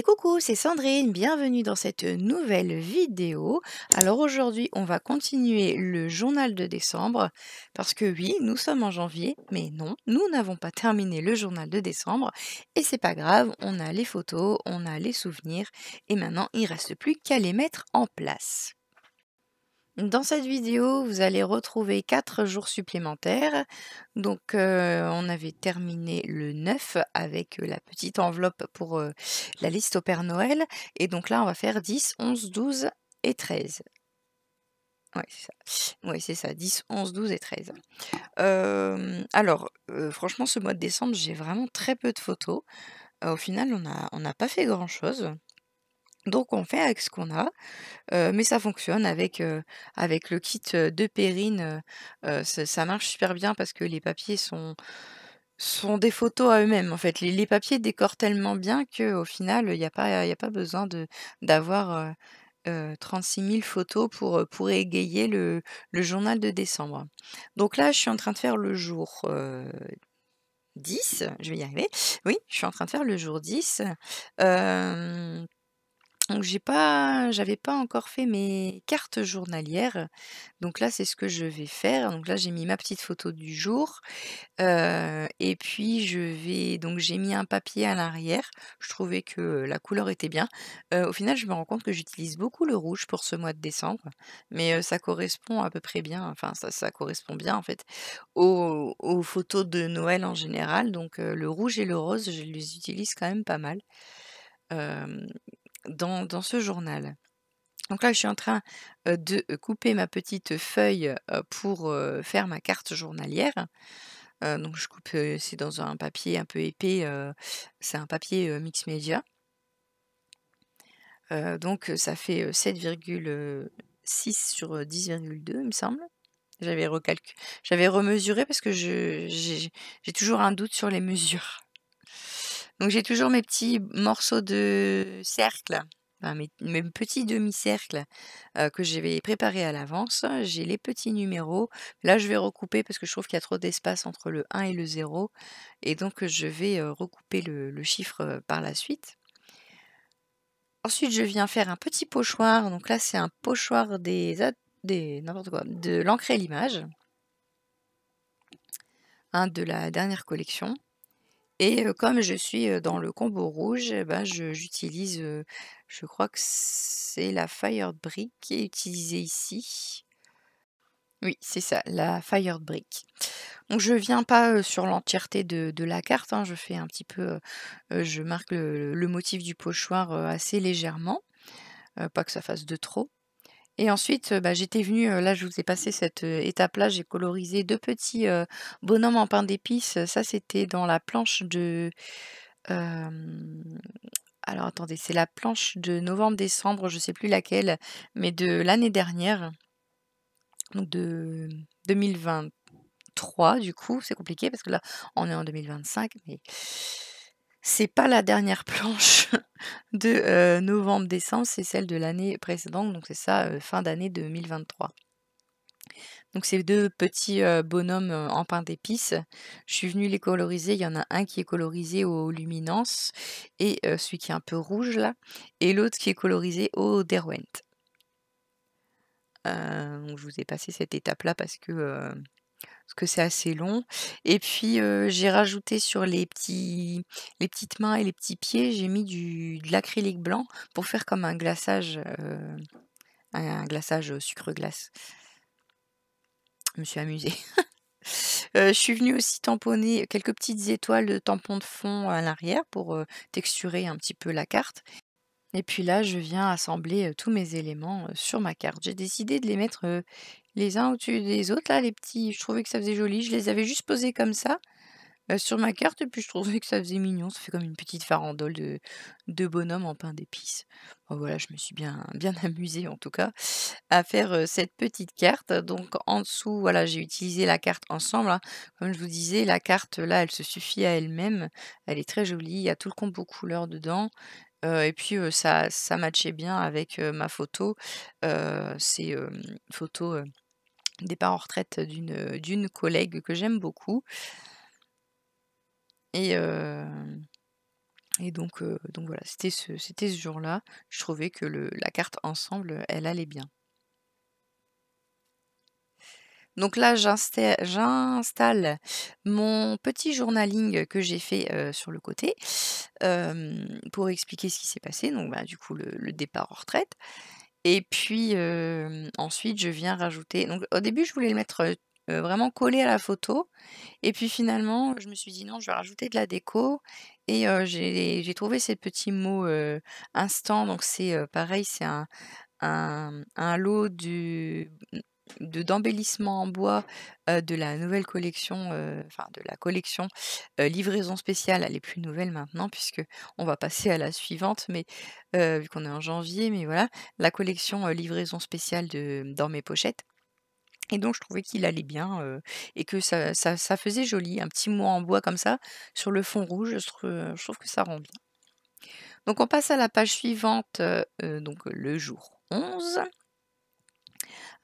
Et coucou, c'est Sandrine, bienvenue dans cette nouvelle vidéo. Alors aujourd'hui, on va continuer le journal de décembre parce que oui, nous sommes en janvier, mais non, nous n'avons pas terminé le journal de décembre et c'est pas grave, on a les photos, on a les souvenirs et maintenant il reste plus qu'à les mettre en place. Dans cette vidéo, vous allez retrouver 4 jours supplémentaires. Donc, on avait terminé le 9 avec, la petite enveloppe pour, la liste au Père Noël et donc là, on va faire 10, 11, 12 et 13. Ouais, c'est ça. Ouais, c'est ça, 10, 11, 12 et 13. Alors, franchement, ce mois de décembre, j'ai vraiment très peu de photos. Au final, on n'a pas fait grand-chose. Donc on fait avec ce qu'on a. Mais ça fonctionne avec le kit, de Perrine, ça marche super bien parce que les papiers sont des photos à eux-mêmes, en fait. Les papiers décorent tellement bien qu'au final, il y a pas besoin d'avoir, 36 000 photos pour égayer le journal de décembre. Donc là, je suis en train de faire le jour, 10, je vais y arriver. Oui, je suis en train de faire le jour 10. Hem donc j'avais pas encore fait mes cartes journalières, donc là, c'est ce que je vais faire. Donc là, j'ai mis ma petite photo du jour, et puis j'ai mis un papier à l'arrière. Je trouvais que, la couleur était bien. Au final, je me rends compte que j'utilise beaucoup le rouge pour ce mois de décembre, mais, ça correspond à peu près bien, enfin ça correspond bien en fait aux photos de Noël en général, donc, le rouge et le rose, je les utilise quand même pas mal. Hem dans ce journal. Donc là, je suis en train, de, couper ma petite feuille, pour, faire ma carte journalière. Donc je coupe, c'est dans un papier un peu épais, c'est un papier, mix média. Donc ça fait, 7,6 sur, 10,2 il me semble. J'avais remesuré parce que j'ai toujours un doute sur les mesures. Donc j'ai toujours mes petits morceaux de cercle, enfin mes petits demi-cercles, que j'avais préparés à l'avance. J'ai les petits numéros. Là, je vais recouper parce que je trouve qu'il y a trop d'espace entre le 1 et le 0 et donc je vais, recouper le chiffre, par la suite. Ensuite, je viens faire un petit pochoir. Donc là, c'est un pochoir des n'importe quoi, de l'encre et l'image, hein, de la dernière collection. Et comme je suis, dans le combo rouge, et ben, j'utilise, je crois que c'est la Firebrick qui est utilisée ici. Oui, c'est ça, la Firebrick. Donc je viens pas, sur l'entièreté de la carte, hein, je fais un petit peu, je marque le motif du pochoir, assez légèrement, pas que ça fasse de trop. Et ensuite, bah, j'étais venue, là je vous ai passé cette, étape-là, j'ai colorisé 2 petits, bonhommes en pain d'épices, ça c'était dans la planche de, hem, alors attendez, c'est la planche de novembre-décembre, je sais plus laquelle, mais de l'année dernière, donc de 2023 du coup, c'est compliqué parce que là on est en 2025, mais c'est pas la dernière planche de, novembre-décembre, c'est celle de l'année précédente, donc c'est ça, fin d'année 2023. Donc ces 2 petits, bonhommes, en pain d'épices, je suis venue les coloriser. Il y en a un qui est colorisé aux luminances et celui qui est un peu rouge là et l'autre qui est colorisé au Derwent. Donc je vous ai passé cette étape-là parce que c'est assez long et puis, j'ai rajouté sur les petites mains et les petits pieds, j'ai mis de l'acrylique blanc pour faire comme un glaçage, un glaçage, sucre glace. Je me suis amusée. Je suis venue aussi tamponner quelques petites étoiles de tampons de fond à l'arrière pour, texturer un petit peu la carte et puis là, je viens assembler, tous mes éléments, sur ma carte. J'ai décidé de les mettre, les uns au-dessus des autres là, les petits je trouvais que ça faisait joli. Je les avais juste posés comme ça, sur ma carte et puis je trouvais que ça faisait mignon. Ça fait comme une petite farandole de bonhomme en pain d'épices. Bon voilà, je me suis bien amusée en tout cas à faire, cette petite carte. Donc en dessous, voilà, j'ai utilisé la carte ensemble, hein. Comme je vous disais, la carte là, elle se suffit à elle-même. Elle est très jolie, il y a tout le combo couleur dedans, et puis, ça matchait bien avec, ma photo. C'est, une photo, départ en retraite d'une collègue que j'aime beaucoup et Et donc voilà, c'était ce jour-là. Je trouvais que la carte ensemble, elle allait bien. Donc là, j'installe mon petit journaling que j'ai fait, sur le côté, pour expliquer ce qui s'est passé. Donc bah, du coup, le départ en retraite et puis, ensuite je viens rajouter donc au début, je voulais le mettre, vraiment collé à la photo et puis finalement, je me suis dit: «Non, je vais rajouter de la déco» et j'ai trouvé ces petits mots, instant donc c'est, pareil, c'est un lot d'embellissements en bois, de la nouvelle collection, enfin de la collection, livraison spéciale. Elle est plus nouvelle maintenant puisque on va passer à la suivante, mais vu qu'on est en janvier, mais voilà, la collection, livraison spéciale de Dans mes pochettes et donc je trouvais qu'il allait bien, et que ça faisait joli. Un petit mot en bois comme ça sur le fond rouge, je trouve que ça rend bien. Donc on passe à la page suivante, donc le jour 11.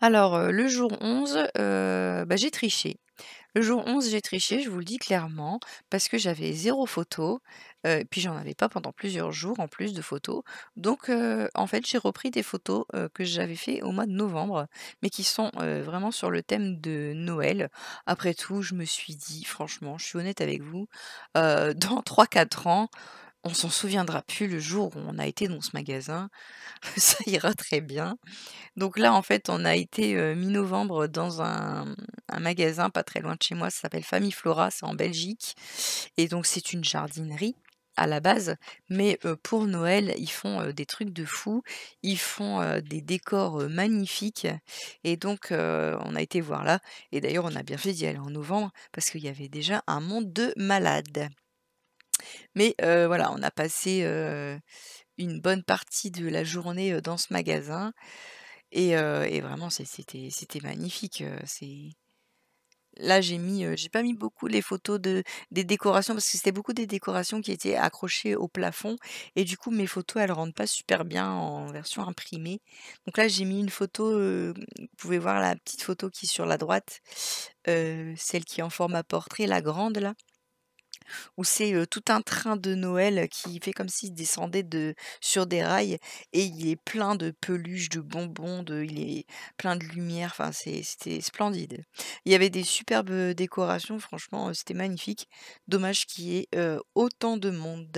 Alors, le jour 11, bah, j'ai triché. Le jour 11, j'ai triché, je vous le dis clairement, parce que j'avais zéro photo, puis j'en avais pas pendant plusieurs jours en plus de photos. Donc, en fait, j'ai repris des photos, que j'avais fait au mois de novembre, mais qui sont, vraiment sur le thème de Noël. Après tout, je me suis dit franchement, je suis honnête avec vous, dans 3 4 ans, on s'en souviendra plus le jour où on a été dans ce magasin, ça ira très bien. Donc là, en fait, on a été, mi-novembre dans un magasin pas très loin de chez moi, ça s'appelle Famille Flora, c'est en Belgique et donc c'est une jardinerie à la base, mais pour Noël, ils font, des trucs de fou. Ils font, des décors, magnifiques et donc on a été voir là et d'ailleurs, on a bien fait d'y aller en novembre parce qu'il y avait déjà un monde de malades. Mais voilà, on a passé, une bonne partie de la journée, dans ce magasin et vraiment c'était magnifique, c'est là j'ai pas mis beaucoup les photos des décorations parce que c'était beaucoup des décorations qui étaient accrochées au plafond et du coup mes photos elles rendent pas super bien en version imprimée. Donc là j'ai mis une photo, vous pouvez voir la petite photo qui est sur la droite, celle qui est en format portrait, la grande là. Où c'est, tout un train de Noël qui fait comme s'il descendait sur des rails et il est plein de peluches, de bonbons, il est plein de lumière, enfin c'était splendide. Il y avait des superbes, décorations, franchement, c'était magnifique. Dommage qu'il y ait, autant de monde.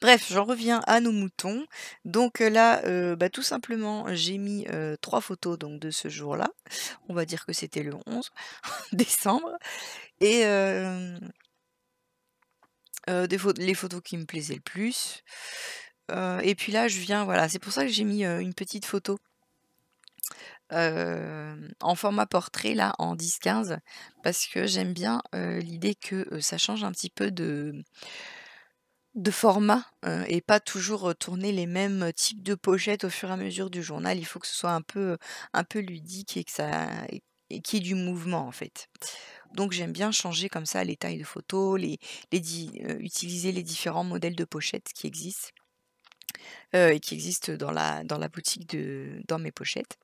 Bref, j'en reviens à nos moutons. Donc, là, bah, tout simplement, j'ai mis, 3 photos donc de ce jour-là. On va dire que c'était le 11 décembre et les photos qui me plaisaient le plus, et puis là, je viens voilà, c'est pour ça que j'ai mis, une petite photo, en format portrait là, en 10-15 parce que j'aime bien, l'idée que, ça change un petit peu de format, et pas toujours, tourner les mêmes types de pochettes au fur et à mesure du journal. Il faut que ce soit un peu ludique et que ça et qu'il y ait du mouvement, en fait. Donc j'aime bien changer comme ça les tailles de photos, utiliser les différents modèles de pochettes qui existent, et qui existent dans la boutique de Dans mes pochettes.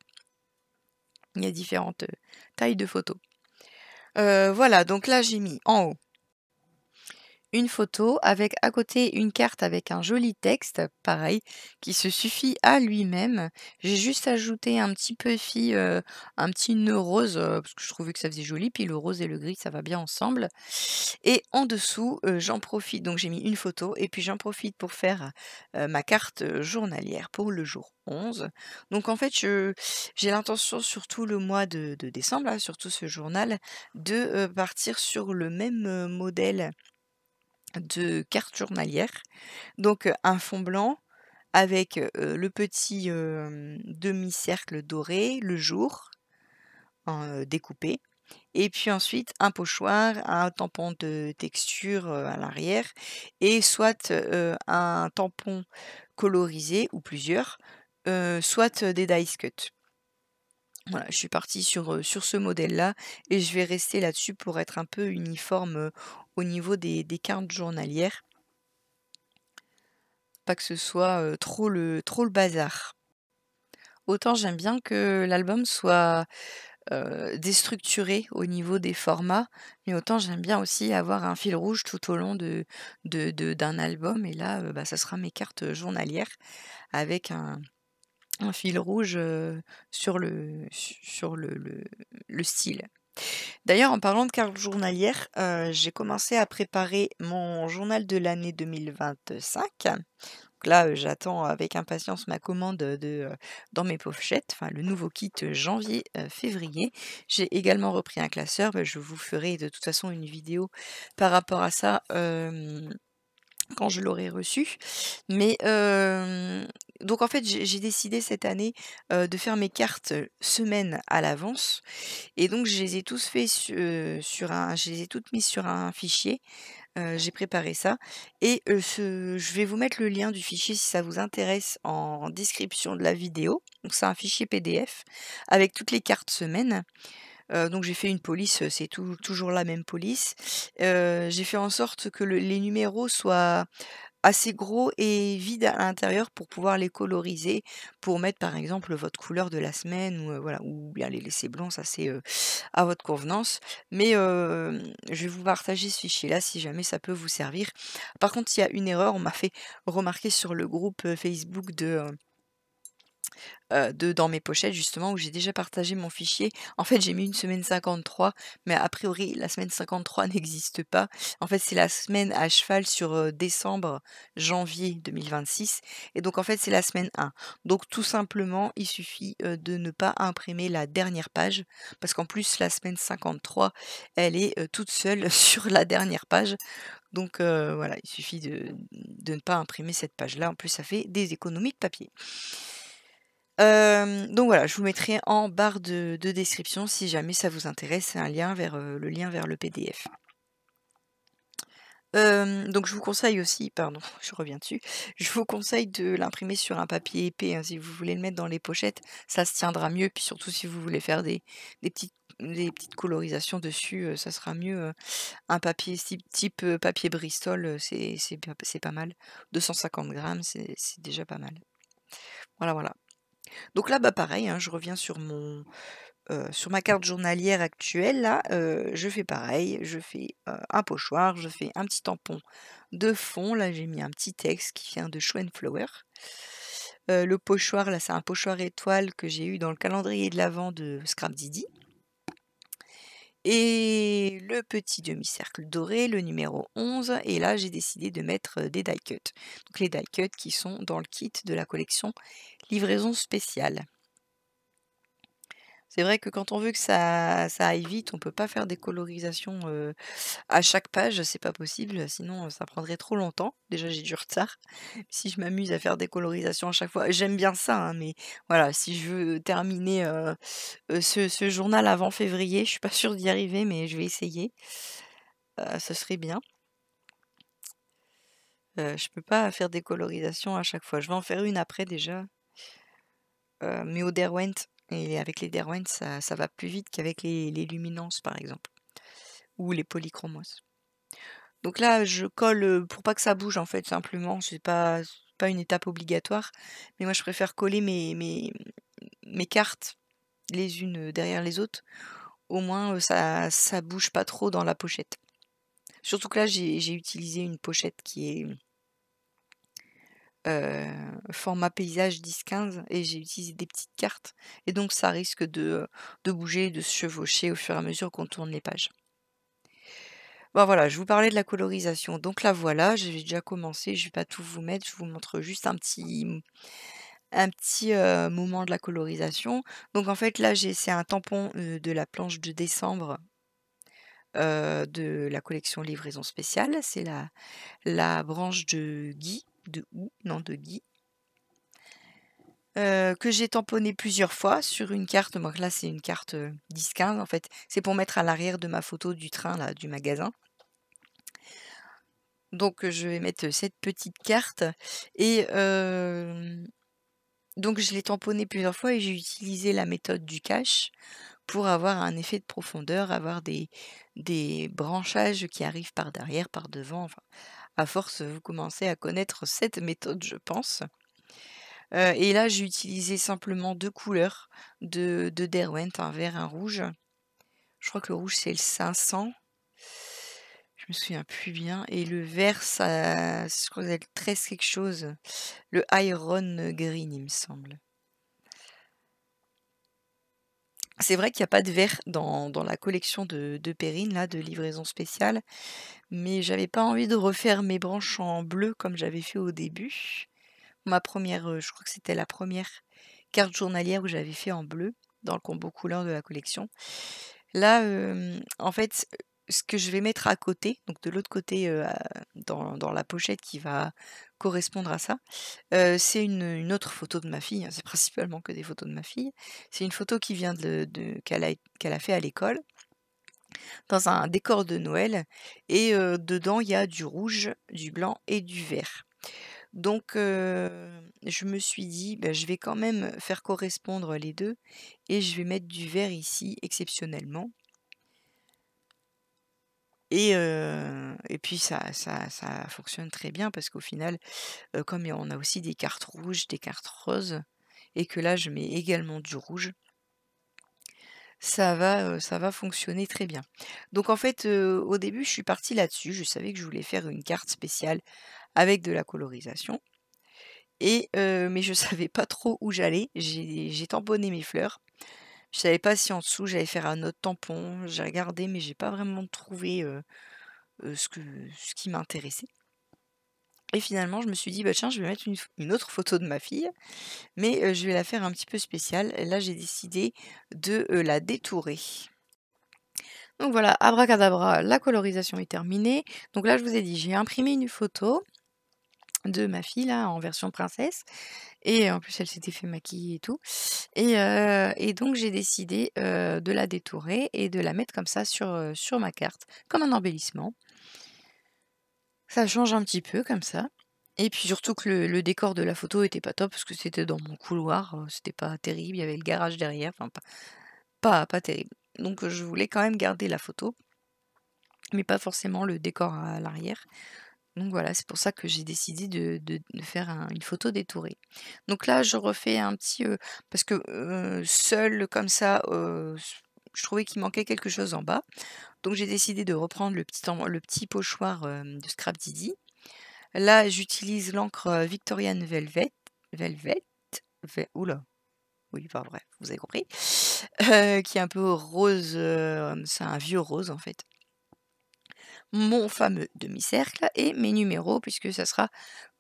Il y a différentes, tailles de photos. Voilà, donc là j'ai mis en haut une photo avec à côté une carte avec un joli texte, pareil, qui se suffit à lui-même. J'ai juste ajouté un petit puffy, un petit nœud rose, parce que je trouvais que ça faisait joli, puis le rose et le gris, ça va bien ensemble. Et en dessous, j'en profite donc j'ai mis une photo et puis j'en profite pour faire, ma carte, journalière pour le jour 11. Donc en fait, j'ai l'intention sur tout le mois de décembre, là, sur tout ce journal, de, partir sur le même, modèle de carte journalière. Donc, un fond blanc avec, le petit, demi-cercle doré, le jour, découpé et puis ensuite un pochoir, un tampon de texture, à l'arrière et soit, un tampon colorisé ou plusieurs, soit, des dice cut. Voilà, je suis partie sur ce modèle-là et je vais rester là-dessus pour être un peu uniforme, au niveau des cartes journalières. Pas que ce soit, trop le bazar. Autant j'aime bien que l'album soit, déstructuré au niveau des formats, mais autant j'aime bien aussi avoir un fil rouge tout au long d'un album et là, bah, ça sera mes cartes journalières avec un fil rouge, sur le style. D'ailleurs, en parlant de cartes journalières, j'ai commencé à préparer mon journal de l'année 2025. Donc là, j'attends avec impatience ma commande, Dans mes pochettes, enfin le nouveau kit, janvier, février. J'ai également repris un classeur, bah, je vous ferai de toute façon une vidéo par rapport à ça, quand je l'aurai reçu. Mais, donc en fait, j'ai décidé cette année, de faire mes cartes, semaine à l'avance et donc je les ai tous faits sur un je les ai toutes mises sur un fichier. J'ai préparé ça et je vais vous mettre le lien du fichier si ça vous intéresse en description de la vidéo. Donc c'est un fichier PDF avec toutes les cartes semaine. Donc j'ai fait une police, c'est toujours la même police. J'ai fait en sorte que les numéros soient assez gros et vides à l'intérieur pour pouvoir les coloriser, pour mettre par exemple votre couleur de la semaine ou, voilà, ou bien les laisser blancs, ça c'est, à votre convenance. Mais, je vais vous partager ce fichier-là si jamais ça peut vous servir. Par contre, il y a une erreur, on m'a fait remarquer sur le groupe, Facebook de Dans mes pochettes justement où j'ai déjà partagé mon fichier. En fait, j'ai mis une semaine 53, mais a priori la semaine 53 n'existe pas. En fait, c'est la semaine à cheval sur, décembre, janvier 2026 et donc en fait, c'est la semaine 1. Donc tout simplement, il suffit, de ne pas imprimer la dernière page parce qu'en plus la semaine 53, elle est, toute seule sur la dernière page. Donc voilà, il suffit de ne pas imprimer cette page-là. En plus, ça fait des économies de papier. Donc voilà, je vous mettrai en barre de description si jamais ça vous intéresse, un lien vers, le lien vers le PDF. Donc je vous conseille aussi, pardon, je reviens dessus, je vous conseille de l'imprimer sur un papier épais, hein, si vous voulez le mettre dans les pochettes, ça se tiendra mieux, puis surtout si vous voulez faire des petites colorisations dessus, ça sera mieux, un papier type, papier Bristol, c'est pas mal. 250 grammes, c'est déjà pas mal. Voilà, voilà. Donc là, bah, pareil, hein, je reviens sur ma carte journalière actuelle là, je fais pareil, je fais, un pochoir, je fais un petit tampon de fond. Là, j'ai mis un petit texte qui vient de Schweinflower. Le pochoir là, c'est un pochoir étoile que j'ai eu dans le calendrier de l'avent de Scrap Didi et le petit demi-cercle doré, le numéro 11 et là, j'ai décidé de mettre, des die cuts. Donc les die cuts qui sont dans le kit de la collection livraison spéciale. C'est vrai que quand on veut que ça aille vite, on peut pas faire des colorisations, à chaque page, c'est pas possible, sinon, ça prendrait trop longtemps. Déjà, j'ai du retard. Si je m'amuse à faire des colorisations à chaque fois j'aime bien ça, hein, mais voilà, si je veux terminer, ce journal avant février, je suis pas sûre d'y arriver, mais je vais essayer. Ce serait bien. Je peux pas faire des colorisations à chaque fois. Je vais en faire une après déjà, mais au Derwent et avec les Derwent, ça va plus vite qu'avec les luminances, par exemple, ou les polychromos. Donc là, je colle, pour pas que ça bouge en fait simplement, c'est pas une étape obligatoire, mais moi je préfère coller mes cartes les unes, derrière les autres. Au moins, ça bouge pas trop dans la pochette. Surtout que là, j'ai utilisé une pochette qui est, format paysage 10-15 et j'ai utilisé des petites cartes et donc ça risque de bouger, de se chevaucher au fur et à mesure qu'on tourne les pages. Bah, voilà, je vous parlais de la colorisation, donc là voilà, j'ai déjà commencé, je vais pas tout vous mettre, je vous montre juste un petit, moment de la colorisation. Donc en fait là c'est un tampon, de la planche de décembre, de la collection livraison spéciale, c'est la branche de Guy, de Hou, non de Guy, que j'ai tamponné plusieurs fois sur une carte. Donc là c'est une carte, 10-15 en fait, c'est pour mettre à l'arrière de ma photo du train là, du magasin. Donc, je vais mettre, cette petite carte et donc je l'ai tamponnée plusieurs fois et j'ai utilisé la méthode du cache pour avoir un effet de profondeur, avoir des branchages qui arrivent par derrière, par devant, enfin, à force, vous commencez à connaître cette méthode, je pense. Et là, j'ai utilisé simplement 2 couleurs de Derwent, un vert, un rouge. Je crois que le rouge, c'est le 500. Je me souviens plus bien et le vert, ça je crois que c'est le 13 quelque chose. Le Iron Green, il me semble. C'est vrai qu'il y a pas de vert dans la collection de Perrine là, de livraison spéciale, mais j'avais pas envie de refaire mes branches en bleu comme j'avais fait au début. Ma première, je crois que c'était la première carte journalière où j'avais fait en bleu, dans le combo couleur de la collection. Là, en fait, ce que je vais mettre à côté, donc de l'autre côté, dans la pochette qui va correspondre à ça, c'est une autre photo de ma fille, hein, c'est principalement que des photos de ma fille. C'est une photo qui vient qu'elle a fait à l'école, dans un décor de Noël et dedans, il y a du rouge, du blanc et du vert. Donc je me suis dit: «Bah, je vais quand même faire correspondre les 2 et je vais mettre du vert ici exceptionnellement». Et puis ça fonctionne très bien parce qu'au final, comme on a aussi des cartes rouges, des cartes roses et que là je mets également du rouge, ça va fonctionner très bien. Donc en fait, au début je suis partie là-dessus, je savais que je voulais faire une carte spéciale avec de la colorisation mais je savais pas trop où j'allais. J'ai tamponné mes fleurs. Je savais pas si en dessous j'allais faire un autre tampon. J'ai regardé mais j'ai pas vraiment trouvé, ce qui m'intéressait. Et finalement, je me suis dit: «Bah, tiens, je vais mettre une autre photo de ma fille, mais je vais la faire un petit peu spéciale». Et là, j'ai décidé de, la détourer. Donc voilà, abracadabra, la colorisation est terminée. Donc là, je vous ai dit, j'ai imprimé une photo de ma fille là, en version princesse et en plus, elle s'était fait maquiller et tout et donc j'ai décidé, de la détourer et de la mettre comme ça sur ma carte, comme un embellissement. Ça change un petit peu comme ça et puis surtout que le décor de la photo était pas top parce que c'était dans mon couloir, c'était pas terrible, il y avait le garage derrière, enfin pas terrible. Donc je voulais quand même garder la photo, mais pas forcément le décor à l'arrière. Donc voilà, c'est pour ça que j'ai décidé de faire une photo détourée. Donc là, je refais un petit, parce que, seul comme ça, je trouvais qu'il manquait quelque chose en bas. Donc j'ai décidé de reprendre le petit pochoir, de Scrap Didi. Là, j'utilise l'encre, Victorian Velvet, ouh là, oui, enfin bref, vous avez compris, qui est un peu rose, c'est un vieux rose en fait. Mon fameux demi-cercle et mes numéros puisque ça sera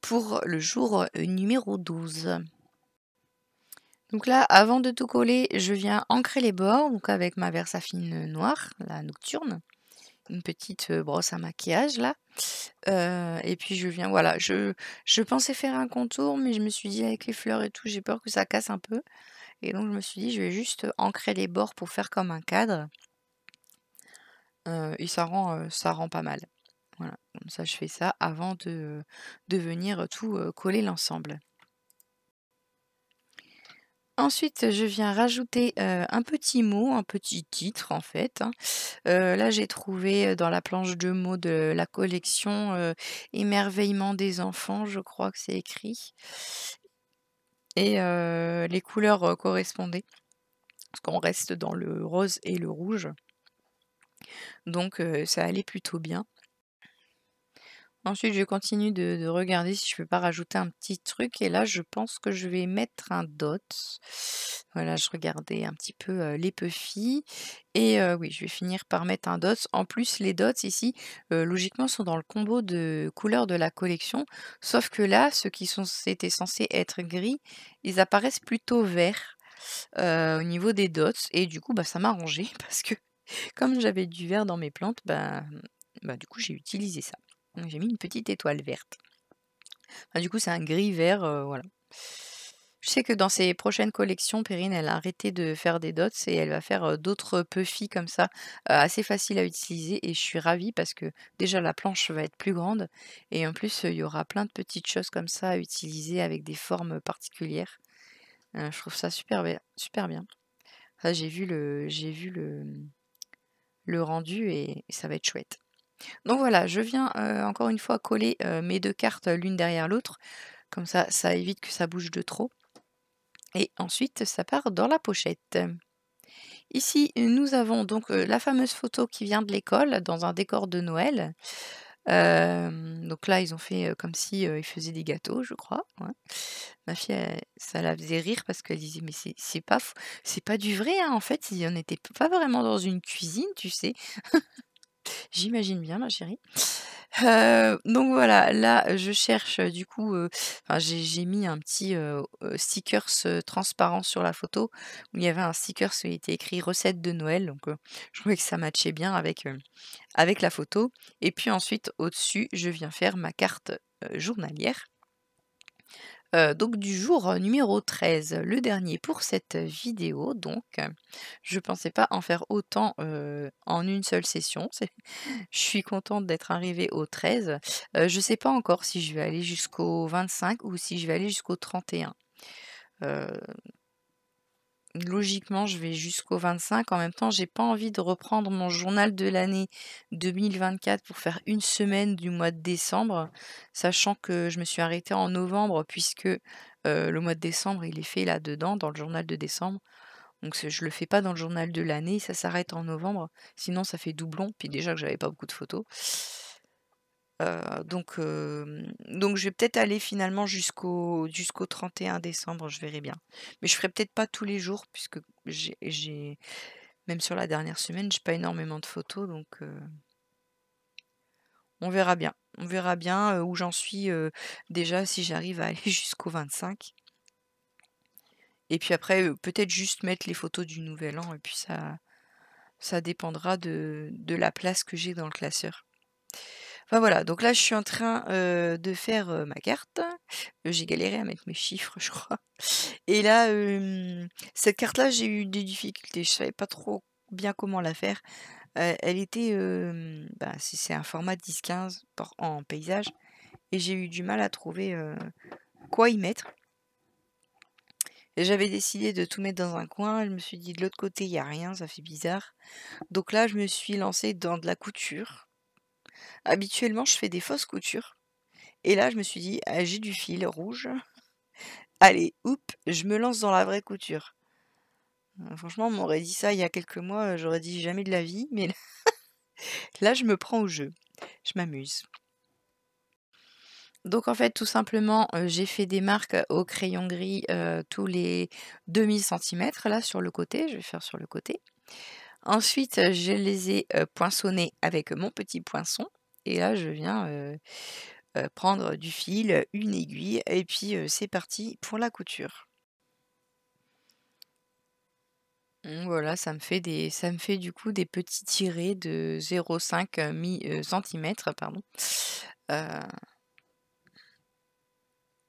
pour le jour, numéro 12. Donc là, avant de tout coller, je viens ancrer les bords, donc avec ma Versafine, noire, la nocturne. Une petite, brosse à maquillage là, et puis je viens voilà, je pensais faire un contour, mais je me suis dit: «Avec les fleurs et tout, j'ai peur que ça casse un peu» et donc je me suis dit: «Je vais juste ancrer les bords pour faire comme un cadre», et ça rend pas mal. Voilà, comme ça je fais ça avant de venir, tout, coller l'ensemble. Ensuite, je viens rajouter, un petit mot, un petit titre en fait, hein. Là, j'ai trouvé, dans la planche de mots de la collection, «Émerveillement des enfants», je crois que c'est écrit et les couleurs, correspondaient, parce qu'on reste dans le rose et le rouge, donc ça allait plutôt bien. Ensuite, je continue de regarder si je peux pas rajouter un petit truc et là, je pense que je vais mettre un dot. Voilà, je regardais un petit peu, les Puffy et oui, je vais finir par mettre un dot. En plus, les dots ici, logiquement, sont dans le combo de couleurs de la collection, sauf que là, ceux qui étaient censés être gris, ils apparaissent plutôt verts, au niveau des dots et du coup, bah, ça m'a arrangé parce que comme j'avais du vert dans mes plantes, bah, du coup, j'ai utilisé ça. Donc j'ai mis une petite étoile verte. Enfin, du coup, c'est un gris vert, voilà. Je sais que dans ses prochaines collections, Perrine, elle a arrêté de faire des dots et elle va faire, d'autres Puffy comme ça, assez faciles à utiliser et je suis ravie parce que déjà la planche va être plus grande et en plus, il y aura plein de petites choses comme ça à utiliser avec des formes particulières. Je trouve ça super bien. Ça, le rendu et ça va être chouette. Donc voilà, je viens, encore une fois coller, mes 2 cartes, l'une derrière l'autre. Comme ça évite que ça bouge de trop. et ensuite ça part dans la pochette. Ici, nous avons donc, la fameuse photo qui vient de l'école dans un décor de Noël. Donc là, ils ont fait, comme si, ils faisaient des gâteaux, je crois, ouais. Ma fille, ça la faisait rire parce qu'elle disait: «Mais c'est pas du vrai, hein, en fait, on n'était pas vraiment dans une cuisine, tu sais?» J'imagine bien ma chérie. Donc voilà, là, je cherche, du coup, enfin j'ai mis un petit, stickers, transparent sur la photo où il y avait un stickers où il était écrit «recette de Noël», donc je trouvais que ça matchait bien avec la photo et puis ensuite au-dessus, je viens faire ma carte, journalière. Donc du jour, numéro 13, le dernier pour cette vidéo donc. Je pensais pas en faire autant, en une seule session. Je suis contente d'être arrivée au 13. Je sais pas encore si je vais aller jusqu'au 25 ou si je vais aller jusqu'au 31. Heu, Logiquement, je vais jusqu'au 25. En même temps, j'ai pas envie de reprendre mon journal de l'année 2024 pour faire une semaine du mois de décembre, sachant que je me suis arrêtée en novembre puisque, le mois de décembre, il est fait là-dedans, dans le journal de décembre. Donc je le fais pas dans le journal de l'année, ça s'arrête en novembre, sinon ça fait doublon, puis déjà que j'avais pas beaucoup de photos. Donc je vais peut-être aller finalement jusqu'au 31 décembre, je verrai bien. Mais je ferai peut-être pas tous les jours puisque j'ai même sur la dernière semaine, j'ai pas énormément de photos donc on verra bien. On verra bien, où j'en suis, déjà si j'arrive à aller jusqu'au 25 et puis après, peut-être juste mettre les photos du nouvel an et puis ça dépendra de la place que j'ai dans le classeur. Enfin voilà, donc là je suis en train, de faire, ma carte. J'ai galéré à mettre mes chiffres, je crois. Et là, cette carte-là, j'ai eu des difficultés. Je savais pas trop bien comment la faire. Elle était, bah, c'est un format 10-15 en paysage et j'ai eu du mal à trouver, quoi y mettre. Et j'avais décidé de tout mettre dans un coin. Je me suis dit: «De l'autre côté, il y a rien, ça fait bizarre». Donc là, je me suis lancée dans de la couture. Habituellement, je fais des fausses coutures et là, je me suis dit: «Ah, j'ai du fil rouge. Allez, houp, je me lance dans la vraie couture». Franchement, on m'aurait dit ça il y a quelques mois, j'aurais dit: «Jamais de la vie», mais là, je me prends au jeu. Je m'amuse. Donc en fait, tout simplement, j'ai fait des marques au crayon gris, tous les 0,5 cm là sur le côté, je vais faire sur le côté. Ensuite, je les ai, poinçonnés avec mon petit poinçon et là, je viens, prendre du fil, une aiguille et puis, c'est parti pour la couture. Voilà, ça me fait du coup des petits tirés de 0,5 centimètres, pardon. Heu,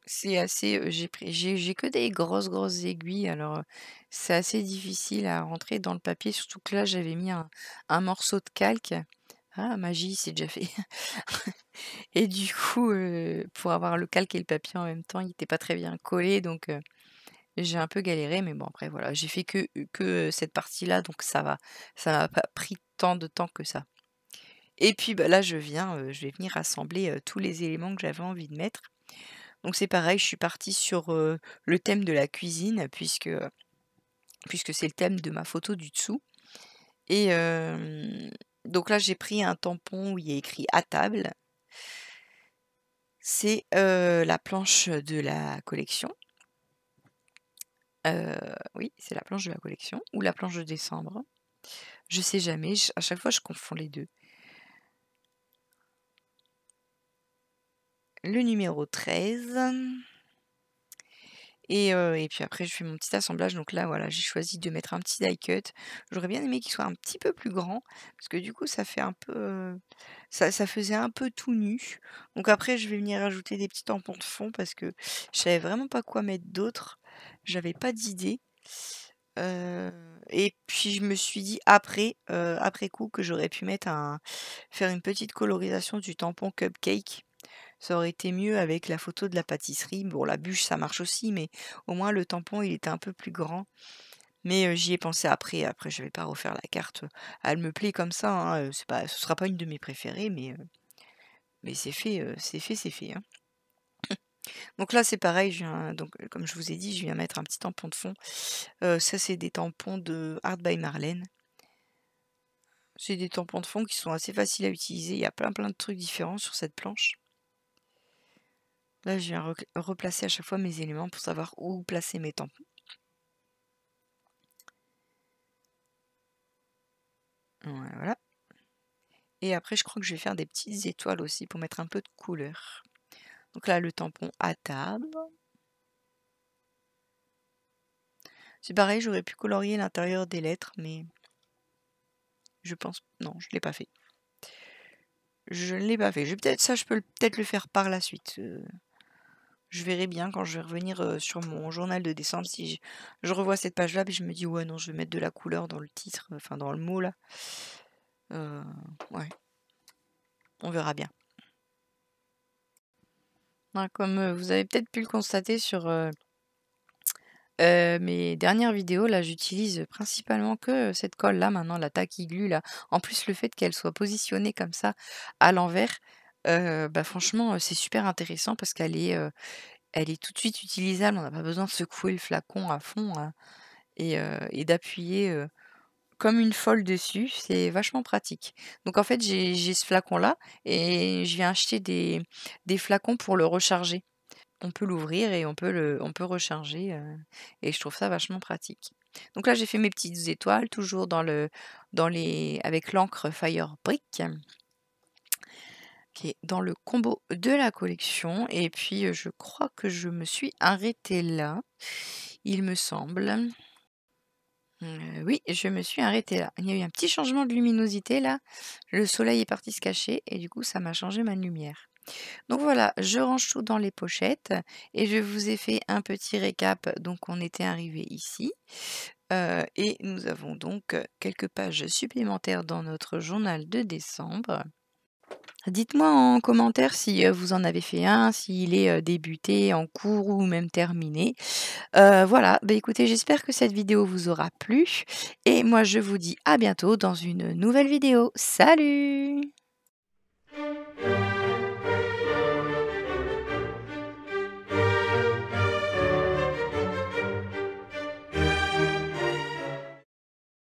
c'est assez, j'ai que des grosses aiguilles alors, c'est assez difficile à rentrer dans le papier, surtout que là, j'avais mis un morceau de calque. Ah magie, c'est déjà fait. Et du coup, pour avoir le calque et le papier en même temps, il était pas très bien collé donc j'ai un peu galéré mais bon après voilà, j'ai fait que cette partie-là donc ça va. Ça m'a pas pris tant de temps que ça. Et puis, bah, là je vais venir assembler, tous les éléments que j'avais envie de mettre. Donc c'est pareil, je suis partie sur, le thème de la cuisine puisque c'est le thème de ma photo du dessous et donc là j'ai pris un tampon où il y a écrit «à table». C'est, la planche de la collection. Oui, c'est la planche de la collection ou la planche de décembre. Je sais jamais, à chaque fois je confonds les 2. Le numéro 13 et puis après je fais mon petit assemblage donc là voilà, j'ai choisi de mettre un petit die cut. J'aurais bien aimé qu'il soit un petit peu plus grand parce que du coup ça fait un peu, ça faisait un peu tout nu. Donc après je vais venir ajouter des petits tampons de fond parce que je savais vraiment pas quoi mettre d'autre. J'avais pas d'idée. Heu et puis je me suis dit après coup que j'aurais pu faire une petite colorisation du tampon cupcake. Ça aurait été mieux avec la photo de la pâtisserie. Bon, la bûche, ça marche aussi, mais au moins le tampon, il était un peu plus grand. Mais, j'y ai pensé après. Après, je vais pas refaire la carte. Elle me plaît comme ça, hein, ce sera pas une de mes préférées, mais c'est fait, c'est fait, hein. Donc là, c'est pareil, comme je vous ai dit, je viens mettre un petit tampon de fond. Ça, c'est des tampons de Art by Marlène. C'est des tampons de fond qui sont assez faciles à utiliser. Il y a plein de trucs différents sur cette planche. Là, je viens replacer à chaque fois mes éléments pour savoir où placer mes tampons. Voilà. Et après, je crois que je vais faire des petites étoiles aussi pour mettre un peu de couleur. Donc là, le tampon à table. C'est pareil, j'aurais pu colorier l'intérieur des lettres, mais je pense... Non, je ne l'ai pas fait. Je ne l'ai pas fait. Je peux peut-être le faire par la suite. Je verrai bien quand je vais revenir sur mon journal de décembre. Si je revois cette page-là, puis je me dis, ouais, non, je vais mettre de la couleur dans le titre, enfin dans le mot là. Ouais, on verra bien. Comme vous avez peut-être pu le constater sur mes dernières vidéos, là, j'utilise principalement que cette colle-là maintenant, la Tacky Glue là. En plus, le fait qu'elle soit positionnée comme ça à l'envers, bah franchement, c'est super intéressant parce elle est tout de suite utilisable. On n'a pas besoin de secouer le flacon à fond, hein, et d'appuyer, comme une folle dessus. C'est vachement pratique. Donc en fait, j'ai ce flacon-là et je viens acheter des flacons pour le recharger. On peut l'ouvrir et on peut recharger, et je trouve ça vachement pratique. Donc là, j'ai fait mes petites étoiles, toujours avec l'encre Firebrick, qui est dans le combo de la collection. Et puis, je crois que je me suis arrêtée là, il me semble. Oui, je me suis arrêtée là. Il y a eu un petit changement de luminosité là. Le soleil est parti se cacher et du coup, ça m'a changé ma lumière. Donc voilà, je range tout dans les pochettes et je vous ai fait un petit récap. Donc on était arrivé ici, et nous avons donc quelques pages supplémentaires dans notre journal de décembre. Dites-moi en commentaire si vous en avez fait un, s'il est débuté, en cours ou même terminé. Voilà, bah écoutez, j'espère que cette vidéo vous aura plu et moi je vous dis à bientôt dans une nouvelle vidéo. Salut!